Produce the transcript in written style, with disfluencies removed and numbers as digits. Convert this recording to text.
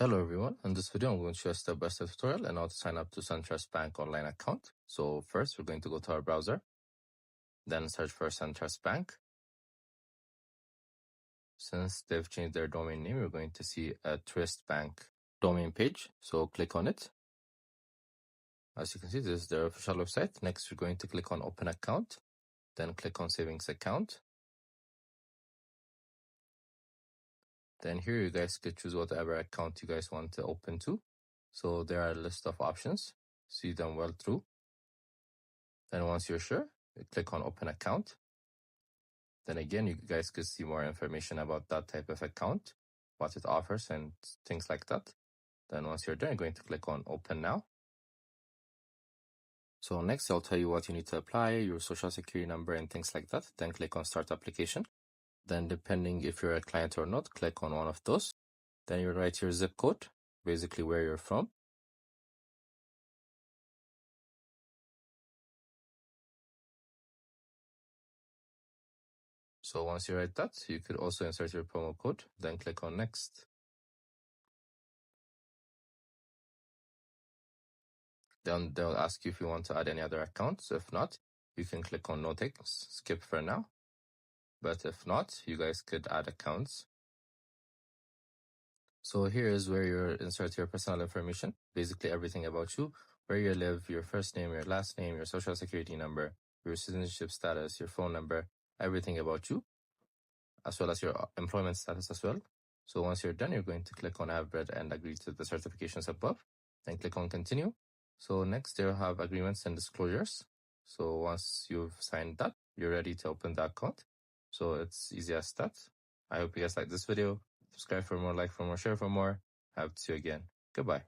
Hello everyone, in this video I'm going to show a step-by-step tutorial on how to sign up to SunTrust Bank online account. So first we're going to go to our browser, then search for SunTrust Bank. Since they've changed their domain name, we're going to see a Truist Bank domain page, so click on it. As you can see, this is their official website. Next we're going to click on open account, then click on savings account. Then here you guys could choose whatever account you guys want to open to. So there are a list of options, see them well through. Then once you're sure, you click on open account. Then again, you guys could see more information about that type of account, what it offers and things like that. Then once you're done, you're going to click on open now. So next I'll tell you what you need to apply, your social security number and things like that. Then click on start application. Then depending if you're a client or not, click on one of those. Then you write your zip code, basically where you're from. So once you write that, you could also insert your promo code, then click on next. Then they'll ask you if you want to add any other accounts. If not, you can click on no thanks, skip for now. But if not, you guys could add accounts. So here is where you insert your personal information, basically everything about you, where you live, your first name, your last name, your social security number, your citizenship status, your phone number, everything about you, as well as your employment status as well. So once you're done, you're going to click on I've read and agree to the certifications above, then click on continue. So next they'll have agreements and disclosures. So once you've signed that, you're ready to open the account. So it's easy as that. I hope you guys like this video. Subscribe for more, like for more, share for more. I hope to see you again. Goodbye.